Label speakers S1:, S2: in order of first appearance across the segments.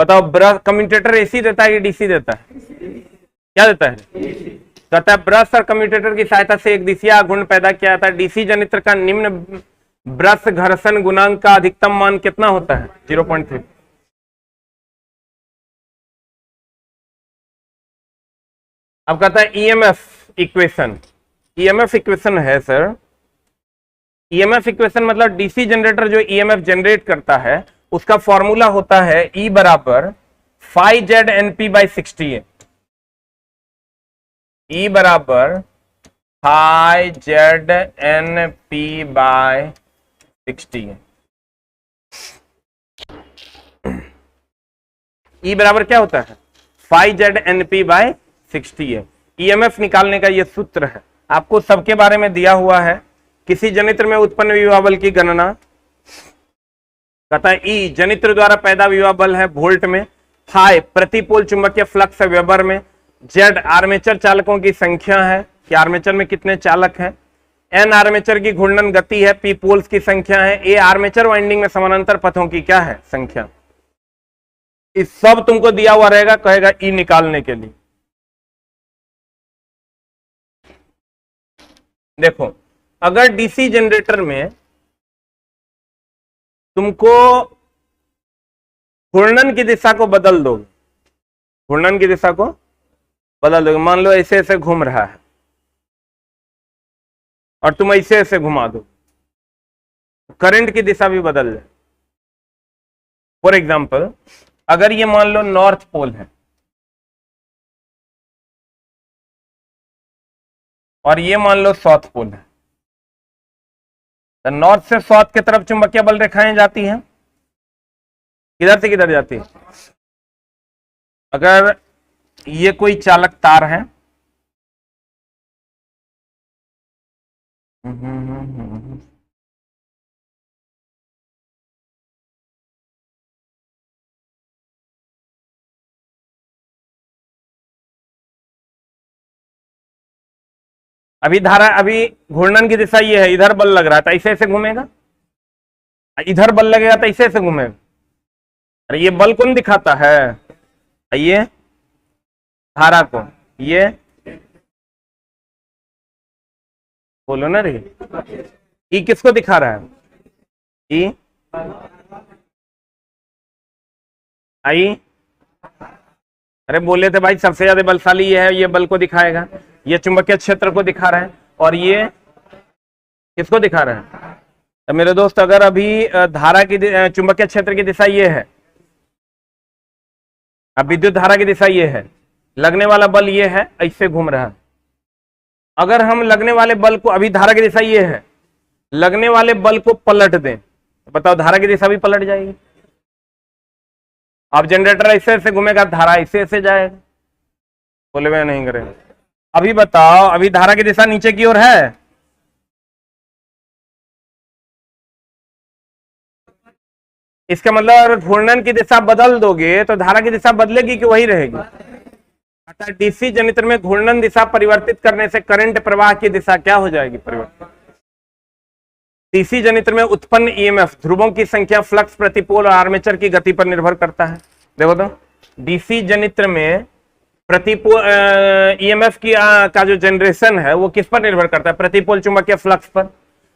S1: बताओ, brush commutator AC देता है कि डीसी देता है? क्या देता है? कहता है ब्रश और कम्यूटेटर की सहायता से एक दिशिया घूर्ण पैदा किया जाता है। डीसी जनित्र का निम्न ब्रश घर्षण गुणांक का अधिकतम मान कितना होता है? 0.3। अब कहता है ईएमएफ इक्वेशन। ईएमएफ इक्वेशन है सर, ईएमएफ इक्वेशन मतलब डीसी जनरेटर जो ईएमएफ जनरेट करता है उसका फॉर्मूला होता है E बराबर फाई जेड एनपी बाई 60 है। E बराबर फाई जेड एनपी बाय 60 है। E बराबर क्या होता है? फाई जेड एनपी बाय 60 है। ईएमएफ निकालने का यह सूत्र है, आपको सबके बारे में दिया हुआ है। किसी जनित्र में उत्पन्न विभव बल की गणना। कहता है ई जनित्र द्वारा पैदा विभव बल है वोल्ट में, फाई प्रति पोल चुंबकीय फ्लक्स है वेबर में, जेड आर्मेचर चालकों की संख्या है कि आर्मेचर में कितने चालक हैं, एन आर्मेचर की घूर्णन गति है, पी पोल्स की संख्या है, ए आर्मेचर वाइंडिंग में समानांतर पथों की क्या है? संख्या। इस सब तुमको दिया हुआ रहेगा, कहेगा ई निकालने के लिए। देखो, अगर डीसी जनरेटर में तुमको घूर्णन की दिशा को बदल दोगे, घूर्णन की दिशा को बदल दोगे, मान लो ऐसे ऐसे घूम रहा है और तुम ऐसे ऐसे घुमा दो, करंट की दिशा भी बदल जाए। फॉर एग्जाम्पल, अगर ये मान लो नॉर्थ पोल है और ये मान लो साउथ पोल है, तो नॉर्थ से साउथ की तरफ चुंबकीय बल रेखाएं जाती हैं, किधर से किधर जाती है? अगर ये कोई चालक तार है, अभी धारा, अभी घूर्णन की दिशा ये है, इधर बल लग रहा है तो ऐसे ऐसे घूमेगा, इधर बल लगेगा तो ऐसे ऐसे घूमेगा। अरे ये बल कौन दिखाता है? ये धारा को, ये बोलो ना रे, ई किसको दिखा रहा है? ई आई, अरे बोले थे भाई सबसे ज्यादा बलशाली ये है, ये बल को दिखाएगा, ये चुंबकीय क्षेत्र को दिखा रहा है, और ये किसको दिखा रहा है? तो मेरे दोस्त, अगर अभी धारा की चुंबकीय क्षेत्र की दिशा ये है, अब विद्युत धारा की दिशा ये है, लगने वाला बल ये है, ऐसे घूम रहा है। अगर हम लगने वाले बल को, अभी धारा की दिशा ये है, लगने वाले बल को पलट दें, तो बताओ धारा की दिशा भी पलट जाएगी। अब जनरेटर ऐसे ऐसे घूमेगा, धारा ऐसे ऐसे जाएगा, बोले मैं नहीं करेगा। अभी बताओ, अभी धारा की दिशा नीचे की ओर है, इसका मतलब अगर घूर्णन की दिशा बदल दोगे तो धारा की दिशा बदलेगी कि वही रहेगी? अर्थात डीसी जनित्र में घूर्णन दिशा परिवर्तित करने से करंट प्रवाह की दिशा क्या हो जाएगी? परिवर्तित। डीसी जनित्र में उत्पन्न ईएमएफ ध्रुवों की संख्या, फ्लक्स, प्रतिपोल और आर्मेचर की गति पर निर्भर करता है। देखो तो, डीसी जनित्र में प्रतिपोल ईएमएफ की का जो जनरेशन है वो किस पर निर्भर करता है? प्रतिपोल चुंबकीय फ्लक्स पर,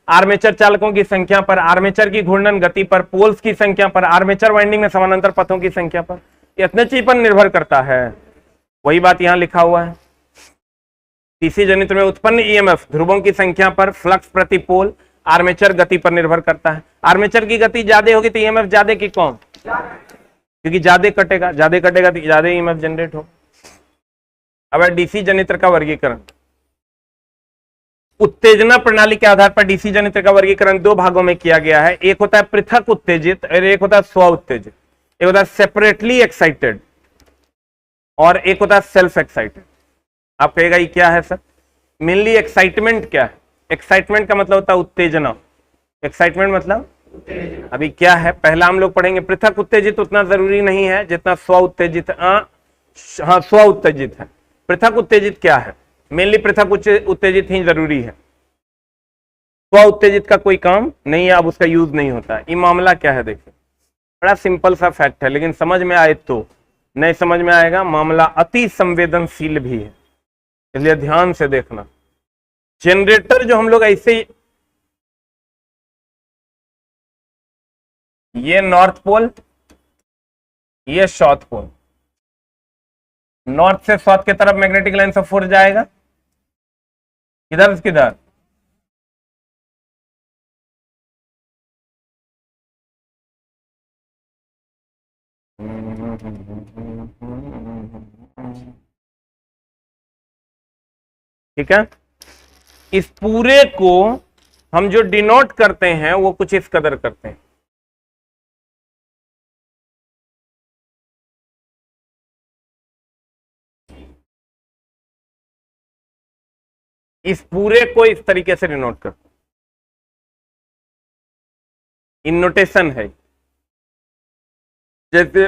S1: आर्मेचर चालकों की संख्या पर, आर्मेचर की घूर्णन गति पर, पोल्स की संख्या पर, आर्मेचर वाइंडिंग में समानांतर पथों की संख्या पर, इतने चीज पर निर्भर करता है। वही बात यहां लिखा हुआ है, डीसी जनित्र में उत्पन्न ईएमएफ ध्रुवों की संख्या पर, फ्लक्स, प्रतिपोल, आर्मेचर गति पर निर्भर करता है। आर्मेचर की गति ज्यादा होगी तो ईएमएफ ज्यादा की कम, क्योंकि ज्यादा कटेगा तो ज्यादा ईएमएफ जनरेट हो। अब डीसी जनित्र का वर्गीकरण, उत्तेजना प्रणाली के आधार पर डीसी जनित्र का वर्गीकरण दो भागों में किया गया है। एक होता है पृथक उत्तेजित और एक होता है स्व उत्तेजित। एक होता है सेपरेटली एक्साइटेड और एक होता है सेल्फ एक्साइटेड। आप कहेगा ये क्या है सर? मेनली एक्साइटमेंट क्या है? एक्साइटमेंट का मतलब होता है उत्तेजना। एक्साइटमेंट मतलब अभी क्या है, पहला हम लोग पढ़ेंगे। पृथक उत्तेजित उतना जरूरी नहीं है जितना स्व उत्तेजित। हाँ, स्व उत्तेजित है। पृथक उत्तेजित क्या है? मेनली पृथक उत्तेजित ही जरूरी है, स्व उत्तेजित का कोई काम नहीं है, अब उसका यूज नहीं होता है। ये मामला क्या है देखिए, बड़ा सिंपल सा फैक्ट है, लेकिन समझ में आए तो, नहीं समझ में आएगा मामला अति संवेदनशील भी है, इसलिए ध्यान से देखना। जनरेटर जो हम लोग ऐसे, ये नॉर्थ पोल, ये साउथ पोल, नॉर्थ से साउथ की तरफ मैग्नेटिक लाइन ऑफ फोर्स जाएगा, किधर से किधर, ठीक है। इस पूरे को हम जो डिनोट करते हैं वो कुछ इस कदर करते हैं। इस पूरे को इस तरीके से डिनोट करते हैं, इन नोटेशन है। जैसे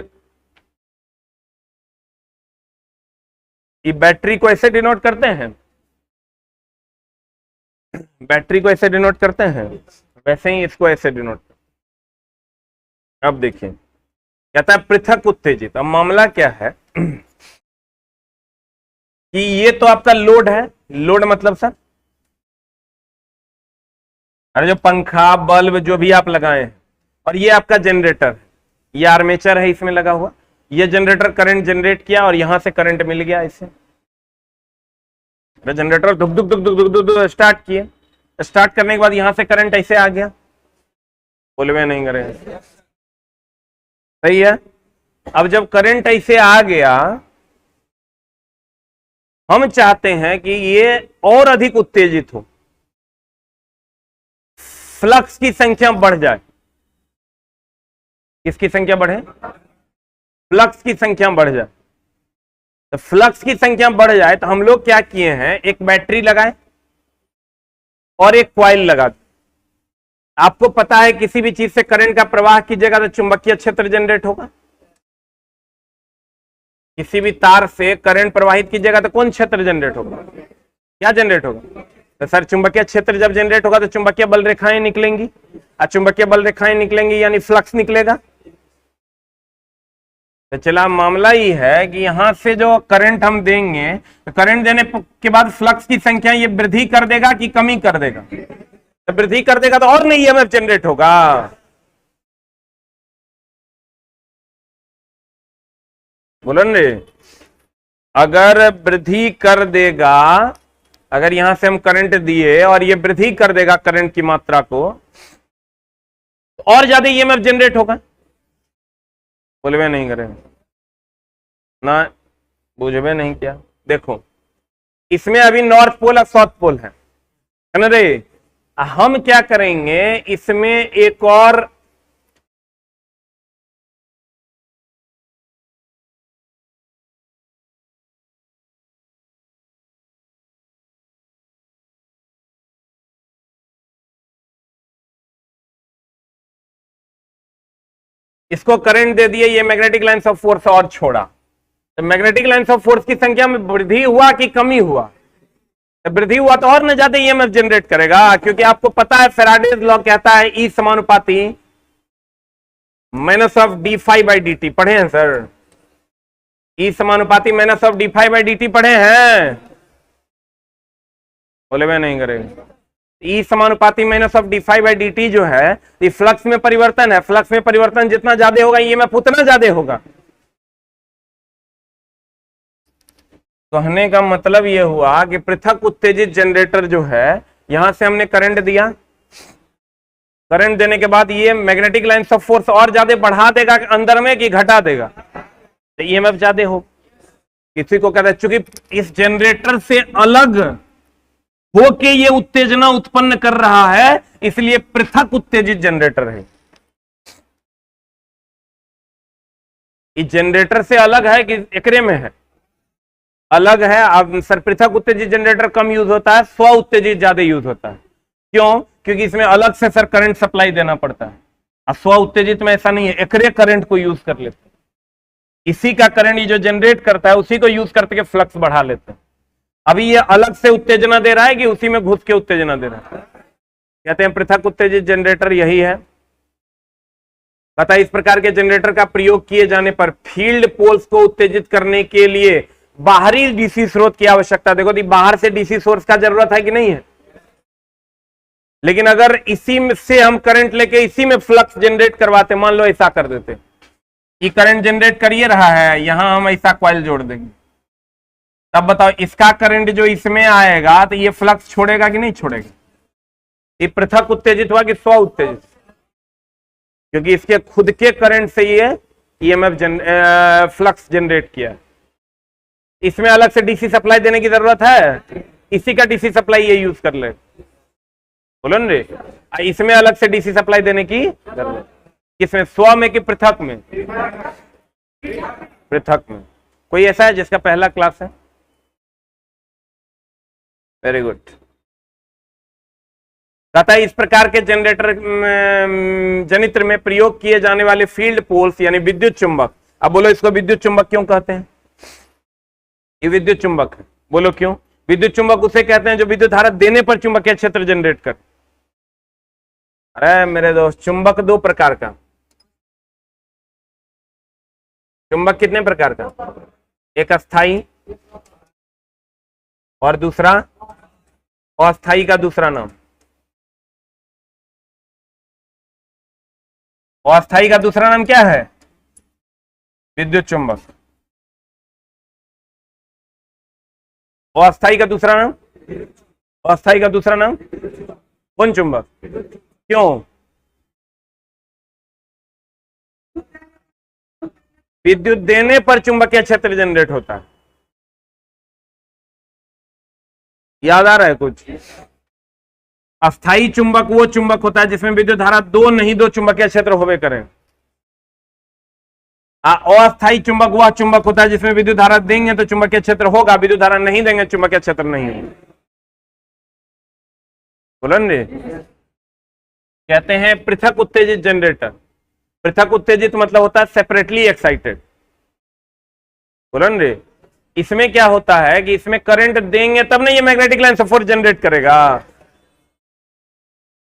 S1: ये बैटरी को ऐसे डिनोट करते हैं, बैटरी को ऐसे डिनोट करते हैं, वैसे ही इसको ऐसे डिनोट करते हैं। अब देखिए कहता है पृथक उत्तेजित। अब मामला क्या है कि ये तो आपका लोड है, लोड मतलब सर, अरे जो पंखा बल्ब जो भी आप लगाए हैं, और ये आपका जनरेटर, ये आर्मेचर है इसमें लगा हुआ, ये जनरेटर करंट जनरेट किया और यहां से करंट मिल गया इसे, जनरेटर धुक धुक धुक धुक धुक धुक धुक स्टार्ट किए, स्टार्ट करने के बाद यहां से करंट ऐसे आ गया, बोलवे नहीं करे, सही है। अब जब करंट ऐसे आ गया, हम चाहते हैं कि ये और अधिक उत्तेजित हो, फ्लक्स की संख्या बढ़ जाए। किसकी संख्या बढ़े? फ्लक्स की संख्या बढ़ जाए। तो फ्लक्स की संख्या बढ़ जाए तो हम लोग क्या किए हैं, एक बैटरी लगाए और एक कॉइल लगा दिए। आपको पता है किसी भी चीज से करंट का प्रवाह कीजिएगा तो चुंबकीय क्षेत्र जनरेट होगा। किसी भी तार से करंट प्रवाहित कीजिएगा तो कौन क्षेत्र जनरेट होगा? क्या जनरेट होगा? तो सर चुंबकीय क्षेत्र जब जनरेट होगा तो चुंबकीय बल रेखाएं निकलेंगी, और चुंबकीय बल रेखाएं निकलेंगी यानी फ्लक्स निकलेगा। तो चला मामला ही है कि यहां से जो करंट हम देंगे, तो करंट देने के बाद फ्लक्स की संख्या ये वृद्धि कर देगा कि कमी कर देगा? तो वृद्धि कर देगा तो और नहीं ईएमएफ जनरेट होगा। बोलो रे, अगर वृद्धि कर देगा, अगर यहां से हम करंट दिए और ये वृद्धि कर देगा करंट की मात्रा को, तो और ज्यादा ईएमएफ जनरेट होगा। बोलवे नहीं करें ना, बुझवे नहीं क्या? देखो इसमें अभी नॉर्थ पोल और साउथ पोल है ना रे। हम क्या करेंगे, इसमें एक और इसको करंट दे दिए, ये मैग्नेटिक लाइंस ऑफ फोर्स और छोड़ा, तो मैग्नेटिक लाइंस ऑफ फोर्स की संख्या में वृद्धि हुआ कि कमी हुआ? तो वृद्धि हुआ तो और न ज्यादा ईएमएफ जनरेट करेगा, क्योंकि आपको पता है फैराडेज लॉ कहता है ई समानुपाती minus of D phi by D T. पढ़े हैं सर? ई समानुपाती minus of D phi by D T पढ़े हैं? बोले मैं नहीं करेगा। ई समानुपाती minus of D phi by D T जो है, ये फ्लक्स में परिवर्तन है। फ्लक्स में परिवर्तन जितना ज्यादा होगा ईएमएफ उतना ज्यादा होगा। कहने का मतलब यह हुआ कि पृथक उत्तेजित जनरेटर जो है, यहां से हमने करंट दिया, करंट देने के बाद ये मैग्नेटिक लाइंस ऑफ फोर्स और ज्यादा बढ़ा देगा अंदर में कि घटा देगा? तो ईएमएफ ज्यादा हो। किसी को कहता है चूंकि इस जनरेटर से अलग होके ये उत्तेजना उत्पन्न कर रहा है, इसलिए पृथक उत्तेजित जनरेटर है। इस जनरेटर से अलग है कि एकरे में है? अलग है। अब सर पृथक उत्तेजित जनरेटर कम यूज होता है, स्व उत्तेजित ज्यादा यूज होता है। क्यों? क्योंकि इसमें अलग से सर करंट सप्लाई देना पड़ता है, और स्व उत्तेजित में ऐसा नहीं है, एकरे करंट को यूज कर लेते हैं। इसी का करंट ये जो जनरेट करता है उसी को यूज करते फ्लक्स बढ़ा लेते हैं। अभी ये अलग से उत्तेजना दे रहा है कि उसी में घुस के उत्तेजना दे रहा है? कहते हैं पृथक उत्तेजित जनरेटर यही है। पता इस प्रकार के जनरेटर का प्रयोग किए जाने पर फील्ड पोल्स को उत्तेजित करने के लिए बाहरी डीसी स्रोत की आवश्यकता, देखो बाहर से डीसी सोर्स का जरूरत है कि नहीं है, लेकिन अगर इसी में से हम करंट लेके इसी में फ्लक्स जनरेट करवाते, मान लो ऐसा कर देते, ये करंट जनरेट करिए रहा है, यहां हम ऐसा कॉइल जोड़ देंगे, तब बताओ इसका करंट जो इसमें आएगा तो ये फ्लक्स छोड़ेगा कि नहीं छोड़ेगा? ये पृथक उत्तेजित हुआ कि स्व उत्तेजित? क्योंकि इसके खुद के करंट से ये ईएमएफ फ्लक्स जनरेट किया। इसमें अलग से डीसी सप्लाई देने की जरूरत है? इसी का डीसी सप्लाई ये यूज कर ले, बोलो ना रे। इसमें अलग से डीसी सप्लाई देने की जरूरत किसमें, स्व में कि पृथक में? पृथक में। कोई ऐसा है जिसका पहला क्लास है? Very good. तथा इस प्रकार के जनरेटर जनित्र में प्रयोग किए जाने वाले फील्ड पोल्स यानी विद्युत चुंबक, अब बोलो इसको विद्युत चुंबक क्यों कहते हैं? ये विद्युत चुंबक है, बोलो क्यों? विद्युत चुंबक उसे कहते हैं जो विद्युत धारा देने पर चुंबकीय क्षेत्र जनरेट कर। अरे मेरे दोस्त, चुंबक दो प्रकार का, चुंबक कितने प्रकार का? एक अस्थाई और दूसरा अस्थाई का दूसरा नाम। अस्थाई का दूसरा नाम क्या है? विद्युत चुंबक। अस्थाई का दूसरा नाम? अस्थाई का दूसरा नाम कौन? चुंबक। क्यों? विद्युत देने पर चुंबकीय क्षेत्र जनरेट होता है। याद आ रहा है कुछ? अस्थाई चुंबक वो चुंबक होता है जिसमें विद्युत धारा दो नहीं दो चुंबकीय क्षेत्र होवे करें। अस्थाई चुंबक वह चुंबक होता है जिसमें विद्युत धारा देंगे तो चुंबकीय क्षेत्र होगा, विद्युत धारा नहीं देंगे चुंबकीय क्षेत्र नहीं होगा। बोलन रे। कहते हैं पृथक उत्तेजित जनरेटर। पृथक उत्तेजित मतलब होता है सेपरेटली एक्साइटेड। बोलन रे। इसमें क्या होता है कि इसमें करंट देंगे तब नहीं ये मैग्नेटिक लाइन से फोर्स जनरेट करेगा।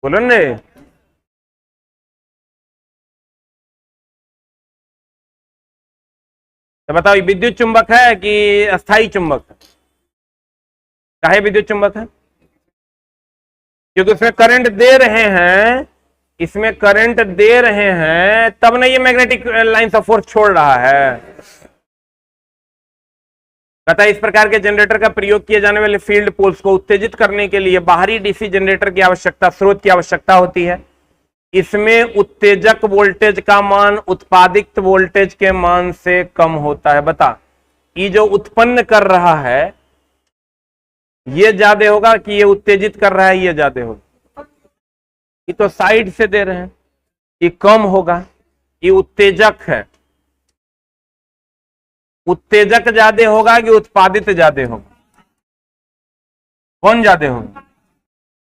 S1: बोलन रे। तो बताओ ये विद्युत चुंबक है कि अस्थाई चुंबक है? काहे विद्युत चुंबक है? क्योंकि उसमें करंट दे रहे हैं, इसमें करंट दे रहे हैं तब नहीं ये मैग्नेटिक लाइन ऑफ फोर्स छोड़ रहा है। पता है इस प्रकार के जनरेटर का प्रयोग किए जाने वाले फील्ड पोल्स को उत्तेजित करने के लिए बाहरी डीसी जनरेटर की आवश्यकता, स्रोत की आवश्यकता होती है। इसमें उत्तेजक वोल्टेज का मान उत्पादित वोल्टेज के मान से कम होता है। बता, ये जो उत्पन्न कर रहा है ये ज्यादा होगा कि ये उत्तेजित कर रहा है ये ज्यादा होगा? ये तो साइड से दे रहे हैं, ये कम होगा। ये उत्तेजक है, उत्तेजक ज्यादा होगा कि उत्पादित ज्यादा होगा? कौन ज्यादा होगा?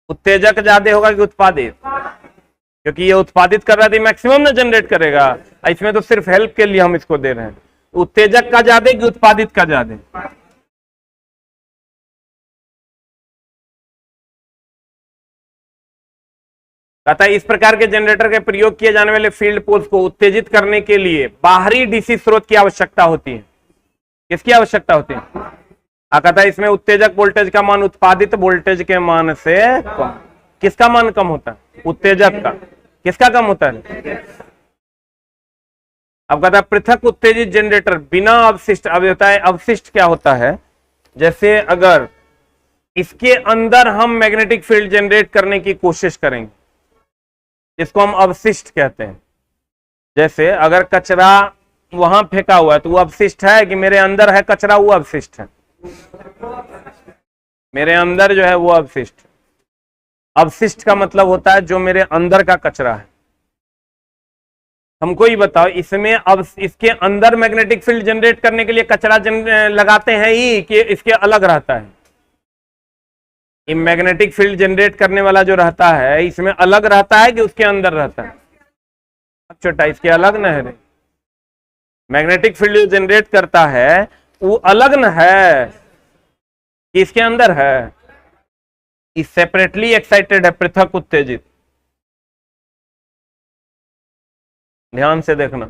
S1: उत्तेजक ज्यादा होगा कि उत्पादित? क्योंकि ये उत्पादित कर रहा है मैक्सिमम ना जनरेट करेगा। इसमें तो सिर्फ हेल्प के लिए हम इसको दे रहे हैं। उत्तेजक का ज्यादा कि उत्पादित का ज्यादा? कहता है इस प्रकार के जनरेटर के प्रयोग किए जाने वाले फील्ड पोल्स को उत्तेजित करने के लिए बाहरी डीसी स्रोत की आवश्यकता होती है। किसकी आवश्यकता होती है? कहता है इसमें उत्तेजक वोल्टेज का मान उत्पादित वोल्टेज के मान से कम। किसका मान कम होता है? उत्तेजक का। किसका कम होता है? अब कहता है पृथक उत्तेजित जनरेटर बिना अवशिष्ट। अब होता है अवशिष्ट क्या होता है? जैसे अगर इसके अंदर हम मैग्नेटिक फील्ड जनरेट करने की कोशिश करेंगे, इसको हम अवशिष्ट कहते हैं। जैसे अगर कचरा वहां फेंका हुआ है तो वो अवशिष्ट है कि मेरे अंदर है कचरा वो अवशिष्ट है? मेरे अंदर जो है वो अवशिष्ट। अवशिष्ट का मतलब होता है जो मेरे अंदर का कचरा है। हमको ही बताओ, इसमें अब इसके अंदर मैग्नेटिक फील्ड जनरेट करने के लिए कचरा लगाते हैं ही कि इसके अलग रहता है? ये मैग्नेटिक फील्ड जनरेट करने वाला जो रहता है इसमें अलग रहता है कि उसके अंदर रहता है? छोटा इसके अलग न है। मैग्नेटिक फील्ड जो जनरेट करता है वो अलग न है कि इसके अंदर है? इस सेपरेटली एक्साइटेड है, पृथक उत्तेजित। ध्यान से देखना,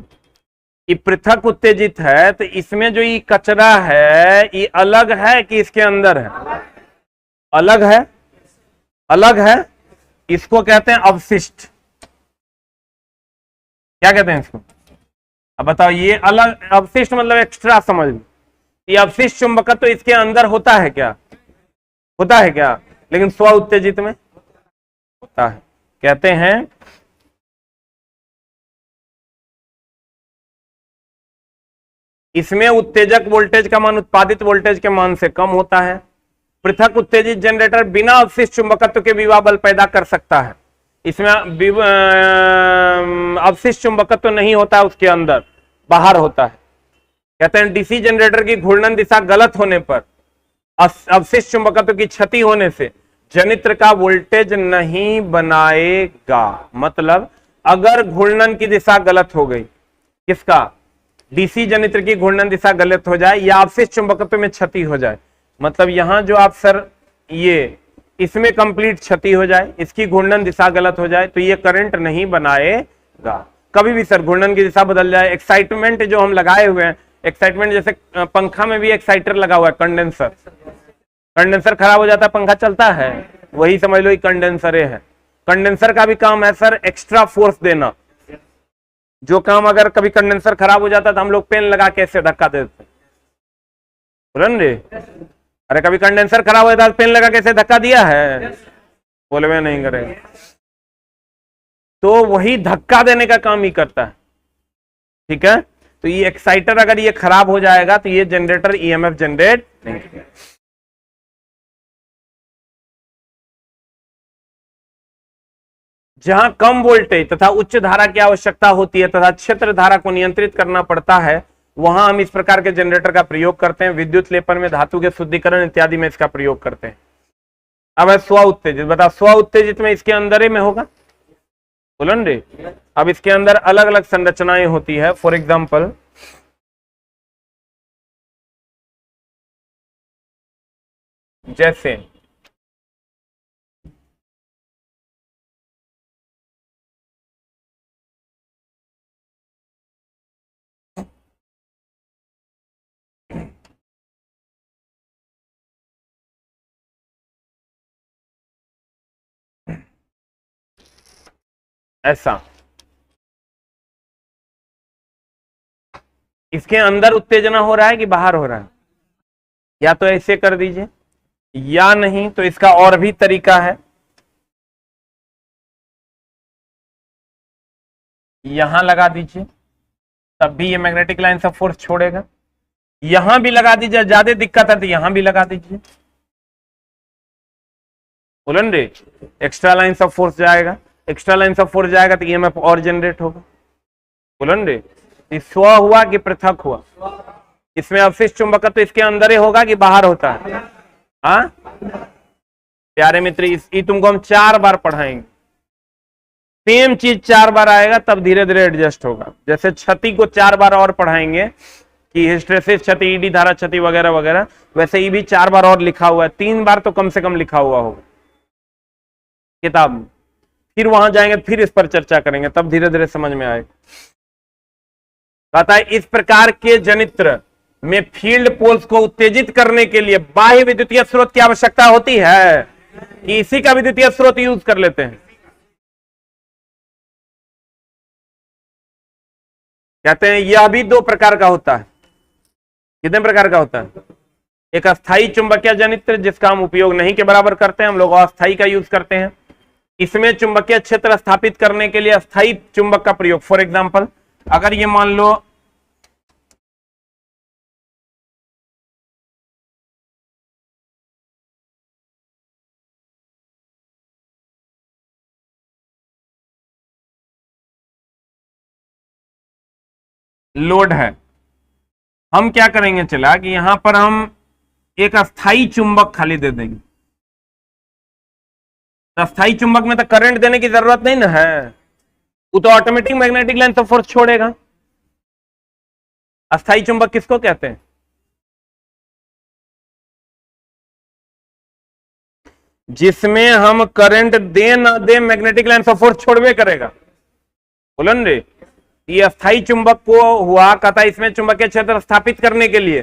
S1: ये पृथक उत्तेजित है तो इसमें जो ये कचरा है ये अलग है कि इसके अंदर है? अलग है, अलग है। इसको कहते हैं अवशिष्ट। क्या कहते हैं इसको? अब बताओ, ये अलग, अवशिष्ट मतलब एक्स्ट्रा समझ लो। ये अवशिष्ट चुंबकत्व तो इसके अंदर होता है क्या? होता है क्या? लेकिन स्व उत्तेजित में होता है। कहते हैं इसमें उत्तेजक वोल्टेज का मान उत्पादित वोल्टेज के मान से कम होता है। पृथक उत्तेजित जनरेटर बिना अवशिष्ट चुंबकत्व के विभव बल पैदा कर सकता है। इसमें अवशिष्ट चुंबकत्व नहीं होता है, उसके अंदर बाहर होता है। कहते हैं डीसी जनरेटर की घूर्णन दिशा गलत होने पर, अवशिष्ट चुंबकत्व की क्षति होने से जनित्र का वोल्टेज नहीं बनाएगा। मतलब अगर घूर्णन की दिशा गलत हो गई, किसका? डीसी जनित्र की घूर्णन दिशा गलत हो जाए या अवशिष्ट चुंबकत्व में क्षति हो जाए, मतलब यहां जो आप सर ये इसमें कंप्लीट क्षति हो जाए, इसकी घूर्णन दिशा गलत हो जाए, तो ये करंट नहीं बनाएगा कभी भी सर। घूर्णन की दिशा बदल जाए, एक्साइटमेंट जो हम लगाए हुए हैं, एक्साइटमेंट जैसे पंखा में भी एक्साइटर लगा हुआ है, कंडेंसर। कंडेंसर खराब हो जाता है, पंखा चलता है, वही समझ लो ये कंडेंसर है। कंडेंसर का भी काम है सर एक्स्ट्रा फोर्स देना। जो काम अगर कभी कंडेंसर खराब हो जाता तो हम लोग पेन लगा के ऐसे धक्का देते, बोलन रे। अरे कभी कंडेंसर खराब हो जाता तो पेन लगा के ऐसे धक्का दिया है? बोले में नहीं करेगा। तो वही धक्का देने का काम ही करता है, ठीक है। तो ये एक्साइटर अगर ये खराब हो जाएगा तो ये जनरेटर ईएमएफ जनरेट नहीं करेगा। जहां कम वोल्टेज तथा उच्च धारा की आवश्यकता होती है तथा क्षेत्र धारा को नियंत्रित करना पड़ता है, वहां हम इस प्रकार के जनरेटर का प्रयोग करते हैं। विद्युत लेपन में, धातु के शुद्धिकरण इत्यादि में इसका प्रयोग करते हैं। अब है स्व उत्तेजित। बता, स्व उत्तेजित में इसके अंदर ही में होगा, बोलन रे। अब इसके अंदर अलग अलग संरचनाएं होती है। फॉर एग्जाम्पल जैसे ऐसा, इसके अंदर उत्तेजना हो रहा है कि बाहर हो रहा है? या तो ऐसे कर दीजिए, या नहीं तो इसका और भी तरीका है। यहां लगा दीजिए, तब भी ये मैग्नेटिक लाइन से फोर्स छोड़ेगा। यहां भी लगा दीजिए, ज्यादा दिक्कत है तो यहां भी लगा दीजिए, बोलन रे। एक्स्ट्रा लाइन ऑफ फोर्स जाएगा, एक्स्ट्रा लाइन ऑफ फोर्स जाएगा तो ईएमएफ और जनरेट होगा, बोलन रे। स्व हुआ कि पृथक हुआ? इसमें अवशिष्ट चुंबकत्व तो इसके अंदर ही होगा कि बाहर होता है? हाँ प्यारे मित्र, ये तुमको हम 4 बार पढ़ाएंगे। सेम चीज 4 बार आएगा, तब धीरे धीरे एडजस्ट होगा। जैसे क्षति को 4 बार और पढ़ाएंगे कि हिस्टेरेसिस क्षति, ईडी धारा क्षति वगैरह वगैरह, वैसे ये भी 4 बार और लिखा हुआ है। 3 बार तो कम से कम लिखा हुआ होगा किताब में। फिर वहां जाएंगे, फिर इस पर चर्चा करेंगे, तब धीरे धीरे समझ में आएगा। कहता है इस प्रकार के जनित्र में फील्ड पोल्स को उत्तेजित करने के लिए बाह्य विद्युतीय स्रोत की आवश्यकता होती है कि इसी का विद्युतीय स्रोत यूज कर लेते हैं। कहते हैं यह भी 2 प्रकार का होता है। कितने प्रकार का होता है? एक अस्थायी चुंबकीय जनित्र, जिसका हम उपयोग नहीं के बराबर करते हैं, हम लोग अस्थायी का यूज करते हैं। इसमें चुंबकीय क्षेत्र स्थापित करने के लिए अस्थायी चुंबक का प्रयोग। फॉर एग्जाम्पल, अगर ये मान लो लोड है, हम क्या करेंगे, चला कि यहां पर हम एक अस्थायी चुंबक खाली दे देंगे। अस्थायी चुंबक में तो करंट देने की जरूरत नहीं ना है, वो तो automatic magnetic line of force छोड़ेगा। अस्थायी चुंबक किसको कहते हैं? जिसमें हम करंट दे ना दे मैग्नेटिक लाइन ऑफ फोर्स छोड़वे करेगा, बोलन रे। ये अस्थाई चुंबक को हुआ, कहता है इसमें चुंबकीय क्षेत्र स्थापित करने के लिए,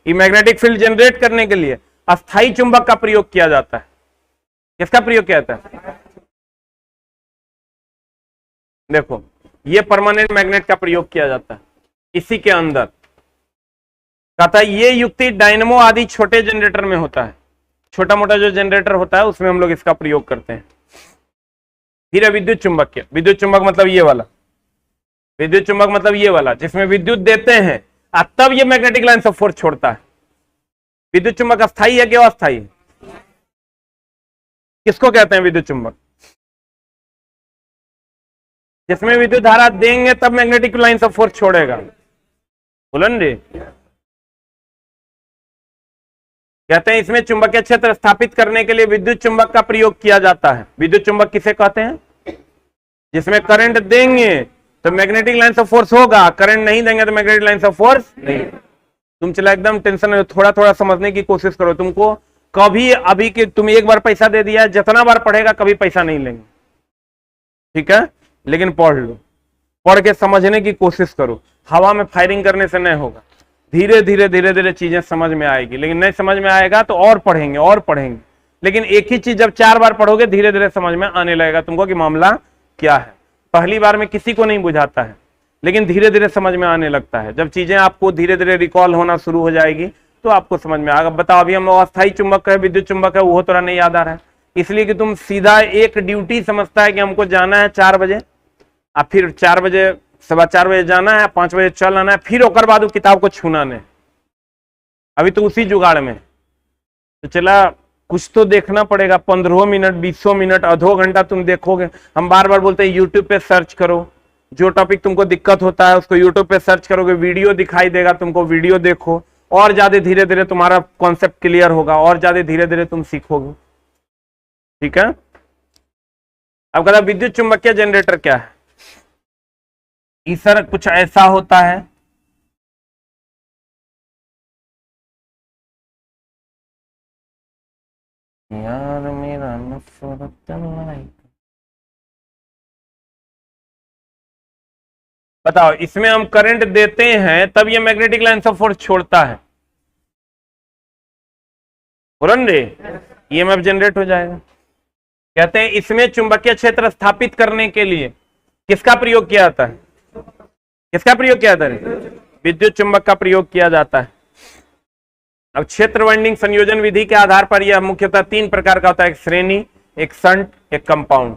S1: ये मैग्नेटिक फील्ड जनरेट करने के लिए अस्थाई चुंबक का प्रयोग किया जाता है। किसका प्रयोग किया जाता है? देखो, ये परमानेंट मैग्नेट का प्रयोग किया जाता है इसी के अंदर। कहता है ये युक्ति डायनमो आदि छोटे जनरेटर में होता है, छोटा मोटा जो जनरेटर होता है उसमें हम लोग इसका प्रयोग करते हैं। फिर विद्युत चुंबक, विद्युत चुंबक मतलब ये वाला, विद्युत चुंबक मतलब ये वाला जिसमें विद्युत देते हैं और तब ये मैग्नेटिक लाइन ऑफ फोर्स छोड़ता है। विद्युत चुंबक अस्थाई है कि अस्थाई है? किसको कहते हैं विद्युत चुंबक? जिसमें विद्युत धारा देंगे तब मैग्नेटिक लाइन ऑफ फोर्स छोड़ेगा। बोलन रे, कहते हैं इसमें चुंबकीय क्षेत्र स्थापित करने के लिए विद्युत चुंबक का प्रयोग किया जाता है। विद्युत चुंबक किसे कहते हैं? जिसमें करंट देंगे तो मैग्नेटिक लाइन ऑफ फोर्स होगा, करंट नहीं देंगे तो मैग्नेटिक लाइन ऑफ फोर्स नहीं। तुम चला एकदम टेंशन, थोड़ा थोड़ा समझने की कोशिश करो। तुमको कभी अभी कि तुम एक बार पैसा दे दिया, जितना बार पढ़ेगा कभी पैसा नहीं लेंगे, ठीक है? लेकिन पढ़ लो, पढ़ के समझने की कोशिश करो। हवा में फायरिंग करने से नहीं होगा, धीरे धीरे धीरे धीरे चीजें समझ में आएगी। लेकिन नहीं समझ में आएगा तो और पढ़ेंगे और पढ़ेंगे, लेकिन एक ही चीज जब 4 बार पढ़ोगे धीरे धीरे समझ में आने लगेगा तुमको कि मामला क्या है। पहली बार में किसी को नहीं बुझाता है, लेकिन धीरे धीरे समझ में आने लगता है। जब चीजें आपको धीरे धीरे रिकॉल होना शुरू हो जाएगी तो आपको समझ में आएगा। बताओ, अभी हम अस्थाई चुंबक है, विद्युत चुंबक है, वो थोड़ा नहीं याद आ रहा है, इसलिए कि तुम सीधा एक ड्यूटी समझता है कि हमको जाना है 4 बजे, अब फिर 4 बजे 4:15 बजे जाना है, 5 बजे चल आना है, फिर ओकर बाद किताब को छूना नहीं। अभी तो उसी जुगाड़ में तो चला, कुछ तो देखना पड़ेगा। 15 मिनट 20 मिनट आधो घंटा तुम देखोगे। हम बार बार बोलते हैं यूट्यूब पे सर्च करो, जो टॉपिक तुमको दिक्कत होता है उसको यूट्यूब पे सर्च करोगे, वीडियो दिखाई देगा तुमको, वीडियो देखो, और ज्यादा धीरे धीरे तुम्हारा कॉन्सेप्ट क्लियर होगा, और ज्यादा धीरे धीरे तुम सीखोगे, ठीक है? अब कहता विद्युत चुंबकीय जनरेटर क्या है? सर कुछ ऐसा होता है, यार मेरा नफरत लाइक, बताओ, इसमें हम करंट देते हैं तब ये मैग्नेटिक लाइन ऑफ फोर्स छोड़ता है, रे ईएमएफ जनरेट हो जाएगा। कहते हैं इसमें चुंबकीय क्षेत्र स्थापित करने के लिए किसका प्रयोग किया जाता है? किसका प्रयोग किया जाता है? विद्युत चुंबक का प्रयोग किया जाता है। अब क्षेत्र वाइंडिंग संयोजन विधि के आधार पर यह मुख्यतः 3 प्रकार का होता है, एक श्रेणी, एक संट, एक कंपाउंड।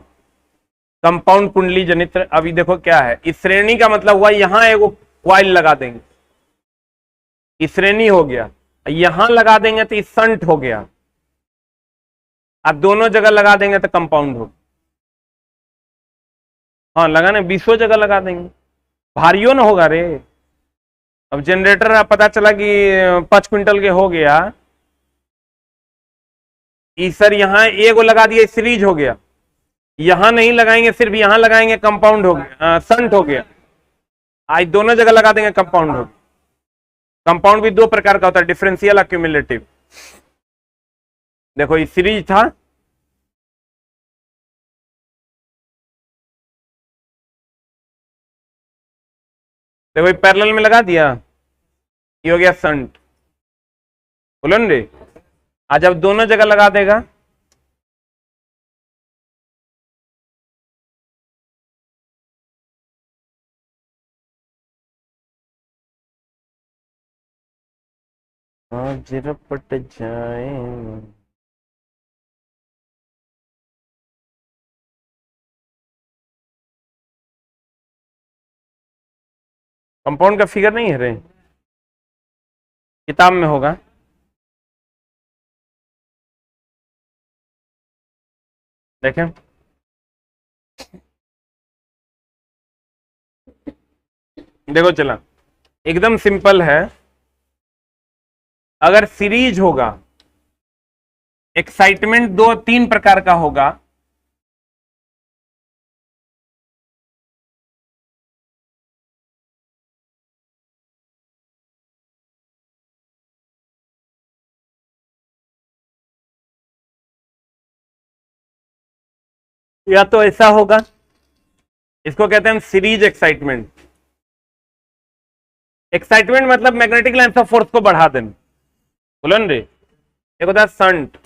S1: कंपाउंड कुंडली जनित्र। अभी देखो क्या है, इस श्रेणी का मतलब हुआ यहां एगो क्वाइल लगा देंगे, इस श्रेणी हो गया, यहां लगा देंगे तो इस संट हो गया, अब दोनों जगह लगा देंगे तो कंपाउंड हो। हाँ लगाने 20 जगह लगा देंगे, भारियों ना होगा रे। अब जनरेटर पता चला कि 5 क्विंटल के हो गया, सर यहां एगो लगा दिया सीरीज हो गया, यहां नहीं लगाएंगे सिर्फ यहां लगाएंगे कंपाउंड हो गया, संट हो गया। आज दोनों जगह लगा देंगे कंपाउंड हो गया। कंपाउंड भी 2 प्रकार का होता है, डिफरेंशियल, एक्यूमुलेटिव। देखो ये सीरीज था, देखो पैरेलल में लगा दिया, ये हो गया संट, बोलो रे। आज अब दोनों जगह लगा देगा, पट जाए। कंपाउंड का फिगर नहीं है रे, किताब में होगा। देखें, देखो चला, एकदम सिंपल है। अगर सीरीज होगा, एक्साइटमेंट 2-3 प्रकार का होगा। या तो ऐसा होगा, इसको कहते हैं सीरीज एक्साइटमेंट, एक्साइटमेंट मतलब मैग्नेटिक लाइंस ऑफ फोर्स को बढ़ा देना, बोलो ना रे। एक होता है संट,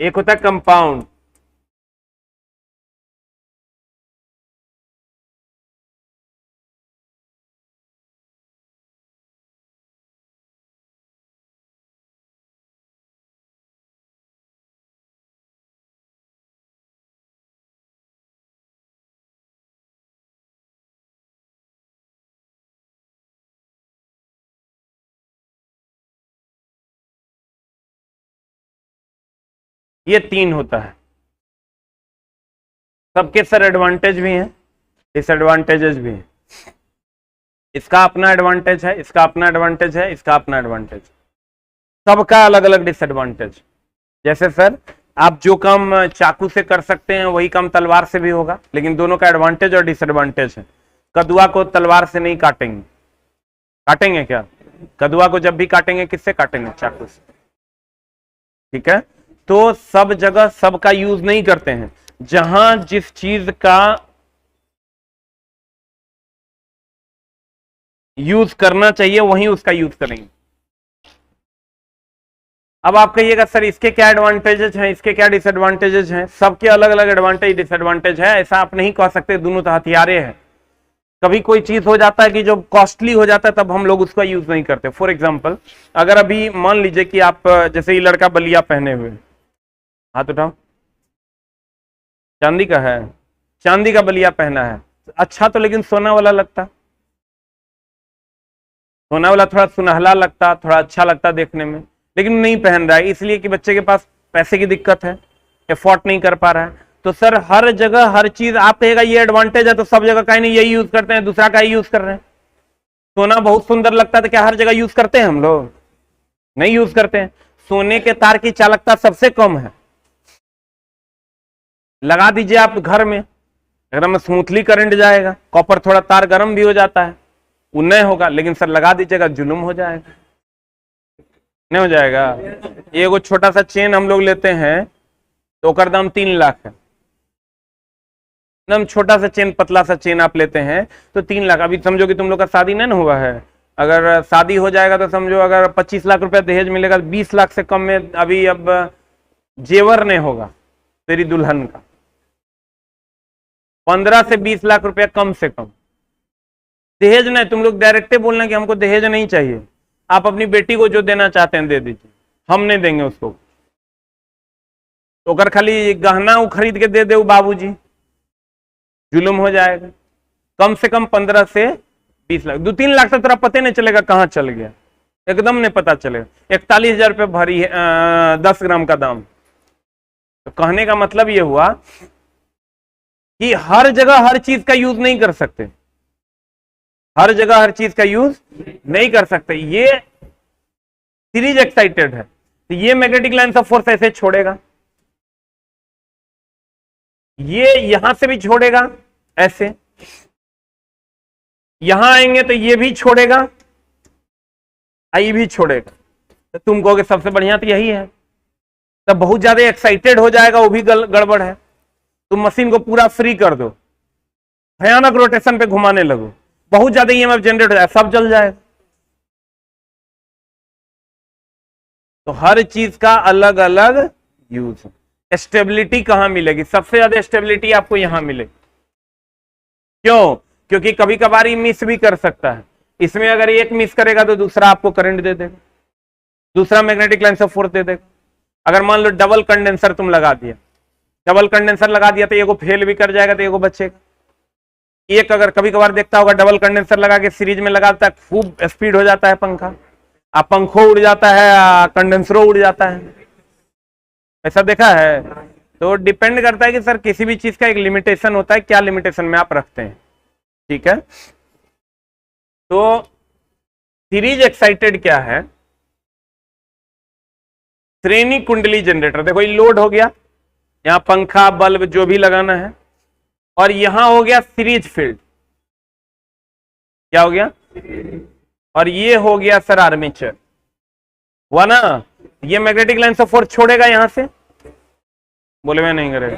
S1: एक होता है कंपाउंड। ये तीन होता है। सबके सर एडवांटेज भी हैं, डिसएडवांटेजेस भी हैं। इसका अपना एडवांटेज है, इसका अपना एडवांटेज है, इसका अपना एडवांटेज, सबका अलग अलग डिसएडवांटेज। जैसे सर आप जो काम चाकू से कर सकते हैं वही काम तलवार से भी होगा, लेकिन दोनों का एडवांटेज और डिसएडवांटेज है। कदुआ को तलवार से नहीं काटेंगे, काटेंगे क्या? कदुआ को जब भी काटेंगे किससे काटेंगे? चाकू से, ठीक है। तो सब जगह सबका यूज नहीं करते हैं, जहां जिस चीज का यूज करना चाहिए वहीं उसका यूज करेंगे। अब आप कहिएगा सर इसके क्या एडवांटेजेस हैं, इसके क्या डिसएडवांटेजेस हैं? सबके अलग अलग एडवांटेज डिसएडवांटेज है, ऐसा आप नहीं कह सकते दोनों तो हथियारे हैं। कभी कोई चीज हो जाता है कि जो कॉस्टली हो जाता है तब हम लोग उसका यूज नहीं करते। फॉर एग्जाम्पल अगर अभी मान लीजिए कि आप जैसे ये लड़का बलिया पहने हुए, हाथ उठाओ, चांदी का है, चांदी का बलिया पहना है, अच्छा तो लेकिन सोना वाला लगता, सोना वाला थोड़ा सुनहला लगता, थोड़ा अच्छा लगता देखने में, लेकिन नहीं पहन रहा है इसलिए कि बच्चे के पास पैसे की दिक्कत है, एफोर्ड नहीं कर पा रहा है। तो सर हर जगह हर चीज आप कहेगा ये एडवांटेज है तो सब जगह कहीं नहीं यही यूज करते हैं, दूसरा का ही यूज कर रहे हैं। सोना बहुत सुंदर लगता है तो क्या हर जगह यूज करते हैं हम लोग? नहीं यूज करते हैं। सोने के तार की चालकता सबसे कम है, लगा दीजिए आप घर में, एकदम स्मूथली करंट जाएगा। कॉपर थोड़ा तार गर्म भी हो जाता है, वो नहीं होगा, लेकिन सर लगा दीजिएगा जुलूम हो जाएगा, नहीं हो जाएगा? ये वो छोटा सा चेन हम लोग लेते हैं तो उसका दाम 3 लाख है, एकदम छोटा सा चेन, पतला सा चेन आप लेते हैं तो 3 लाख। अभी समझो कि तुम लोग का शादी नहीं ना हुआ है, अगर शादी हो जाएगा तो समझो अगर 25 लाख रुपया दहेज मिलेगा, 20 लाख से कम में अभी अब जेवर नहीं होगा तेरी दुल्हन का, 15 से 20 लाख रुपया कम से कम दहेज। नहीं, तुम लोग डायरेक्टे बोलना कि हमको दहेज नहीं चाहिए, आप अपनी बेटी को जो देना चाहते हैं दे दीजिए, हम नहीं देंगे उसको। तो अगर खाली गहना वो खरीद के दे दे बाबूजी, जुलुम हो जाएगा। कम से कम 15 से 20 लाख, 2-3 लाख से तेरा पता नहीं चलेगा कहाँ चल गया, एकदम नहीं पता चलेगा। 41,000 रुपये भरी है 10 ग्राम का दाम। तो कहने का मतलब ये हुआ कि हर जगह हर चीज का यूज नहीं कर सकते, हर जगह हर चीज का यूज नहीं कर सकते। ये सीरीज एक्साइटेड है तो ये मैग्नेटिक लाइंस ऑफ फोर्स ऐसे छोड़ेगा, ये यहां से भी छोड़ेगा ऐसे, यहां आएंगे तो ये भी छोड़ेगा, ये भी छोड़ेगा। तो तुम कहोगे सबसे बढ़िया तो यही है, तब बहुत ज्यादा एक्साइटेड हो जाएगा वो भी गड़बड़ है। तुम मशीन को पूरा फ्री कर दो, भयानक रोटेशन पे घुमाने लगो, बहुत ज्यादा ईएमएफ जनरेट हो जाए, सब जल जाएगा। तो हर चीज का अलग अलग यूज है। स्टेबिलिटी कहां मिलेगी? सबसे ज्यादा स्टेबिलिटी आपको यहां मिलेगी। क्यों? क्योंकि कभी कभार ही मिस भी कर सकता है, इसमें अगर एक मिस करेगा तो दूसरा आपको करंट दे देगा, दूसरा मैग्नेटिक लाइन ऑफ फोर्स दे देगा। अगर मान लो डबल कंडेंसर तुम लगा दिया, डबल कंडेंसर लगा दिया तो एगो फेल भी कर जाएगा तो एगो बचेगा। एक अगर कभी कभार देखता होगा डबल कंडेंसर लगा के सीरीज में लगा देता है, खूब स्पीड हो जाता है पंखा, अब पंखो उड़ जाता है, कंडेंसरों उड़ जाता है, ऐसा देखा है? तो डिपेंड करता है कि सर किसी भी चीज का एक लिमिटेशन होता है, क्या लिमिटेशन में आप रखते हैं, ठीक है। तो सीरीज एक्साइटेड क्या है? श्रेणी कुंडली जनरेटर। देखो ये लोड हो गया, यहां पंखा बल्ब जो भी लगाना है, और यहां हो गया सीरीज फील्ड। क्या हो गया? और ये हो गया सर आर्मेचर, हुआ ना। ये मैग्नेटिक लाइन से फोर्स छोड़ेगा यहां से, बोले मैं नहीं करेगा।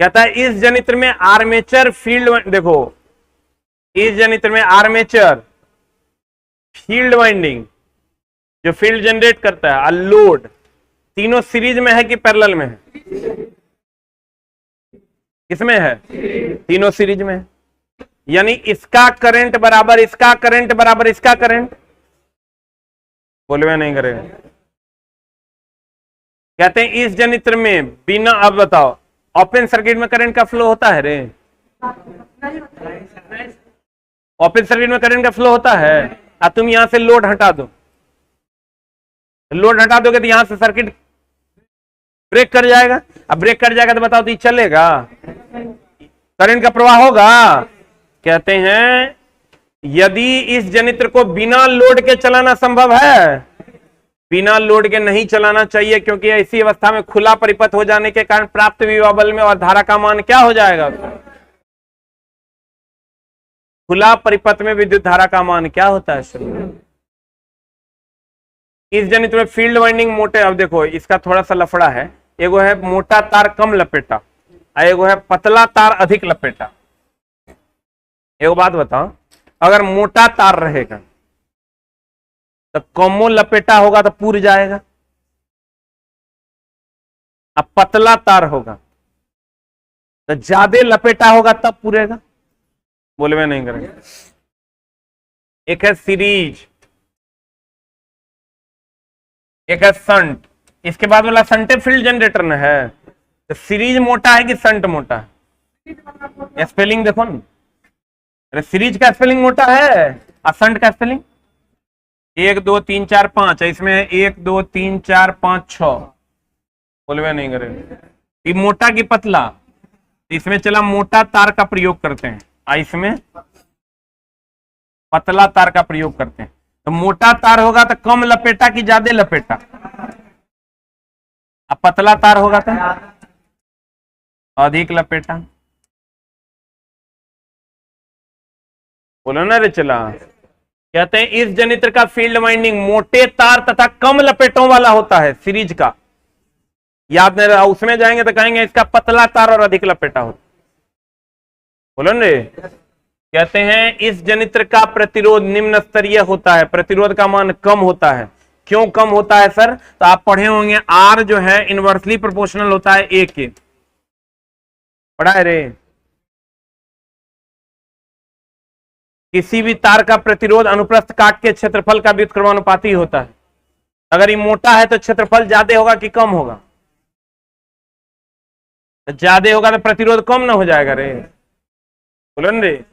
S1: कहता है इस जनित्र में आर्मेचर फील्ड, देखो इस जनित्र में आर्मेचर फील्ड वाइंडिंग जो फील्ड जनरेट करता है, लोड, तीनों सीरीज में है कि पैरेलल में है? किसमें है? तीनों सीरीज में है। यानी इसका करंट बराबर इसका करंट बराबर इसका करंट, बोले मैं नहीं करेगा। कहते हैं इस जनित्र में बिना, अब बताओ ओपन सर्किट में करंट का फ्लो होता है रे? ओपन सर्किट में करंट का फ्लो होता है। अब तुम यहां से लोड हटा दो, लोड हटा दोगे तो यहां से सर्किट ब्रेक कर जाएगा। अब ब्रेक कर जाएगा तो बताओ तो ये चलेगा? करंट का प्रवाह होगा। कहते हैं यदि इस जनित्र को बिना लोड के चलाना संभव है, बिना लोड के नहीं चलाना चाहिए, क्योंकि ऐसी अवस्था में खुला परिपथ हो जाने के कारण प्राप्त विभव बल में और धारा का मान क्या हो जाएगा? खुला परिपथ में विद्युत धारा का मान क्या होता है? इस जनित्र में फील्ड वाइंडिंग मोटे, अब देखो इसका थोड़ा सा लफड़ा है, एगो है मोटा तार कम लपेटा, एगो है पतला तार अधिक लपेटा। एगो बात बताओ, अगर मोटा तार रहेगा तो कमो लपेटा होगा तो पूर जाएगा, अब पतला तार होगा तो ज्यादा लपेटा होगा तब पूरेगा, बोले मैं नहीं करेंगे। एक है सीरीज, एक है संट। इसके बाद वाला संटे फील्ड जनरेटर न है, तो सीरीज मोटा है कि संट मोटा है? स्पेलिंग देखो ना, अरे सीरीज का स्पेलिंग मोटा है और संट का स्पेलिंग 1 2 3 4 5 है, इसमें 1 2 3 4 5 6, बोले मैं नहीं करेंगे। ये मोटा की पतला, इसमें चला मोटा तार का प्रयोग करते हैं, इसमें पतला तार का प्रयोग करते हैं। तो मोटा तार होगा तो कम लपेटा कि ज्यादा लपेटा? अब पतला तार होगा तो अधिक लपेटा, बोलो ना रे चला। कहते हैं इस जनित्र का फील्ड वाइंडिंग मोटे तार तथा कम लपेटों वाला होता है, सीरीज का। याद नहीं रहा, उसमें जाएंगे तो कहेंगे इसका पतला तार और अधिक लपेटा होता, बोलो ना रे। कहते हैं इस जनित्र का प्रतिरोध निम्न स्तरीय होता है, प्रतिरोध का मान कम होता है। क्यों कम होता है सर? तो आप पढ़े होंगे आर जो है इनवर्सली प्रोपोर्शनल होता है ए के, पढ़ा है रे। किसी भी तार का प्रतिरोध अनुप्रस्थ काट के क्षेत्रफल का व्युत्क्रमानुपाती होता है। अगर ये मोटा है तो क्षेत्रफल ज्यादा होगा कि कम होगा? तो ज्यादा होगा तो प्रतिरोध कम ना हो जाएगा रे, बोलो ना रे।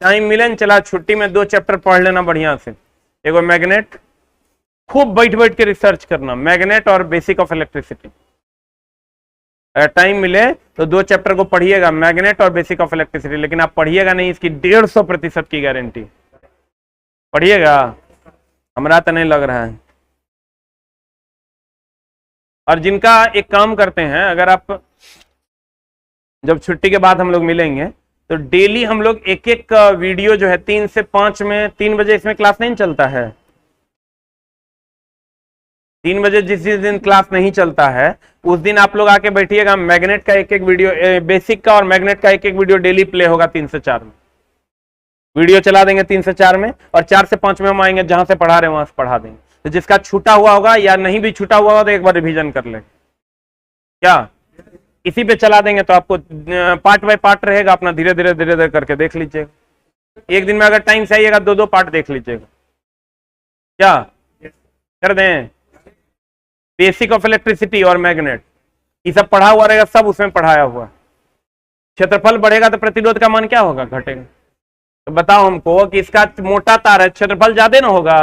S1: टाइम मिले चला छुट्टी में 2 चैप्टर पढ़ लेना बढ़िया से। एगो मैग्नेट, खूब बैठ बैठ के रिसर्च करना, मैग्नेट और बेसिक ऑफ इलेक्ट्रिसिटी। अगर टाइम मिले तो 2 चैप्टर को पढ़िएगा, मैग्नेट और बेसिक ऑफ इलेक्ट्रिसिटी। लेकिन आप पढ़िएगा नहीं, इसकी 150% की गारंटी। पढ़िएगा, हमरा तो नहीं लग रहा है। और जिनका एक काम करते हैं, अगर आप जब छुट्टी के बाद हम लोग मिलेंगे तो डेली हम लोग एक एक वीडियो जो है 3 से 5 में, 3 बजे इसमें क्लास नहीं चलता है। 3 बजे जिस दिन क्लास नहीं चलता है उस दिन आप लोग आके बैठिएगा, मैग्नेट का एक एक वीडियो, बेसिक का और मैग्नेट का एक एक वीडियो डेली प्ले होगा 3 से 4 में। वीडियो चला देंगे 3 से 4 में, और 4 से 5 में हम आएंगे, जहां से पढ़ा रहे हैं वहां से पढ़ा देंगे। तो जिसका छूटा हुआ होगा या नहीं भी छूटा हुआ होगा तो एक बार रिवीजन कर लेंगे, क्या इसी पे चला देंगे। तो आपको पार्ट बाय पार्ट रहेगा, अपना धीरे धीरे करके देख लीजिएगा। एक दिन में अगर टाइम से आइएगा 2-2 पार्ट देख लीजिएगा, क्या कर दें। बेसिक ऑफ इलेक्ट्रिसिटी और मैग्नेट ये सब पढ़ा हुआ रहेगा, सब उसमें पढ़ाया हुआ। क्षेत्रफल बढ़ेगा तो प्रतिरोध का मान क्या होगा? घटेगा। तो बताओ हमको कि इसका मोटा तार है, क्षेत्रफल ज्यादा ना होगा,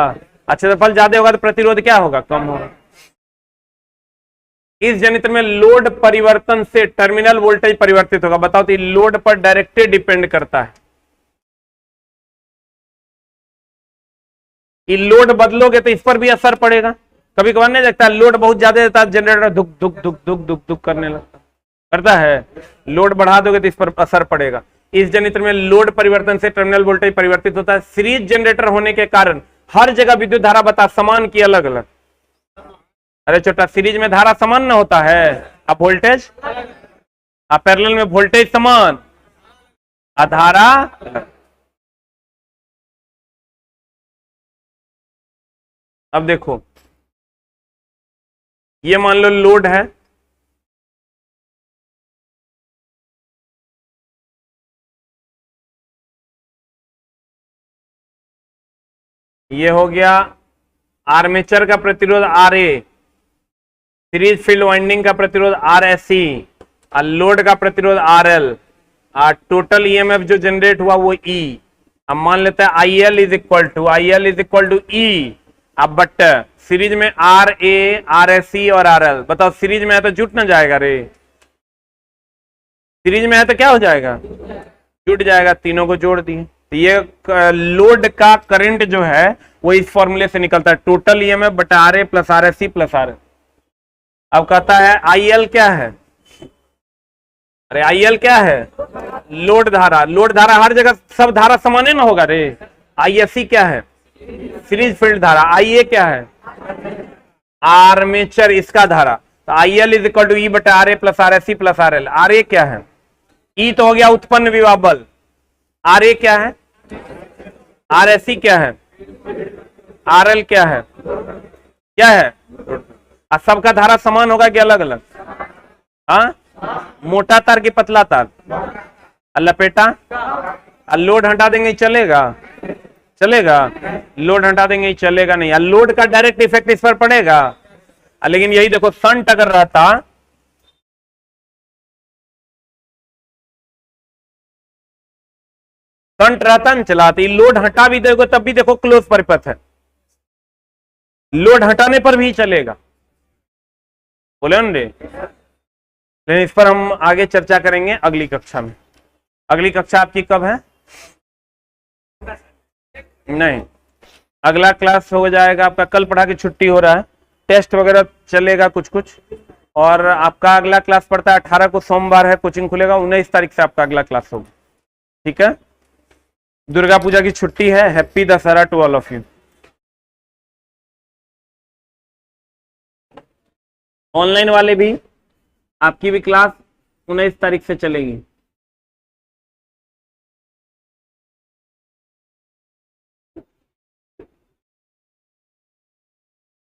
S1: और क्षेत्रफल ज्यादा होगा तो प्रतिरोध क्या होगा? कम होगा। इस जनित्र में लोड परिवर्तन से टर्मिनल वोल्टेज परिवर्तित होगा। बताओ तो लोड पर डायरेक्टली डिपेंड करता है। ये लोड बदलोगे तो इस पर भी असर पड़ेगा। कभी कभार नहीं देखता, लोड बहुत ज्यादा देता है जनरेटर धुक धुक धुक धुक धुक धुक करने लगता, करता है। लोड बढ़ा दोगे तो इस पर असर पड़ेगा। इस जनरेटर में लोड परिवर्तन से टर्मिनल वोल्टेज परिवर्तित होता है। सीरीज जनरेटर होने के कारण हर जगह विद्युत धारा बता समान की अलग अलग। अरे छोटा, सीरीज में धारा समान ना होता है, अब वोल्टेज, अब पैरेलल में वोल्टेज समान, धारा अलग। अब देखो, ये मान लो लोड है, ये हो गया आर्मेचर का प्रतिरोध RA, सीरीज फील्ड वाइंडिंग का प्रतिरोध RSC, और लोड का प्रतिरोध RL, और टोटल EMF जो जनरेट हुआ वो E। अब मान लेते हैं IL is equal to E। अब बट सीरीज में RA, RSC और RL, बताओ सीरीज में है तो जुट ना जाएगा रे, सीरीज में है तो क्या हो जाएगा, जुट जाएगा। तीनों को जोड़ दिए तो ये लोड का करंट जो है वो इस फॉर्मूले से निकलता है, टोटल EMF बटा RA plus RSC plus RL। अब कहता है IL क्या है, अरे IL क्या है, लोड धारा। लोड धारा हर जगह सब धारा समान ना होगा रे। ISC क्या है, सीरीज फील्ड धारा। IA क्या है, आर्मेचर इसका धारा। तो IL is equal to E बटा RA plus RSC plus RL। RA क्या है, E तो हो गया उत्पन्न विभव बल, RA क्या है, RSC क्या है, RL क्या है, क्या है, सबका धारा समान होगा कि अलग अलग, हाँ, मोटा तार की पतला तार, लपेटा, लोड हटा देंगे चलेगा, चलेगा, लोड हटा देंगे चलेगा नहीं, लोड का डायरेक्ट इफेक्ट इस पर पड़ेगा। लेकिन यही देखो, संट अगर रहता, संट रहता न चलाती, लोड हटा भी देखो तब भी देखो क्लोज परिपथ है, लोड हटाने पर भी चलेगा, बोले न रे। लेकिन इस पर हम आगे चर्चा करेंगे अगली कक्षा में। अगली कक्षा आपकी कब है, नहीं, अगला क्लास हो जाएगा आपका, कल पढ़ा के छुट्टी हो रहा है, टेस्ट वगैरह चलेगा कुछ कुछ, और आपका अगला क्लास पड़ता है 18 को, सोमवार है, कोचिंग खुलेगा, 19 तारीख से आपका अगला क्लास होगा, ठीक है। दुर्गा पूजा की छुट्टी है, happy Dussehra to all of you. Online वाले भी, आपकी भी क्लास 19 तारीख से चलेगी।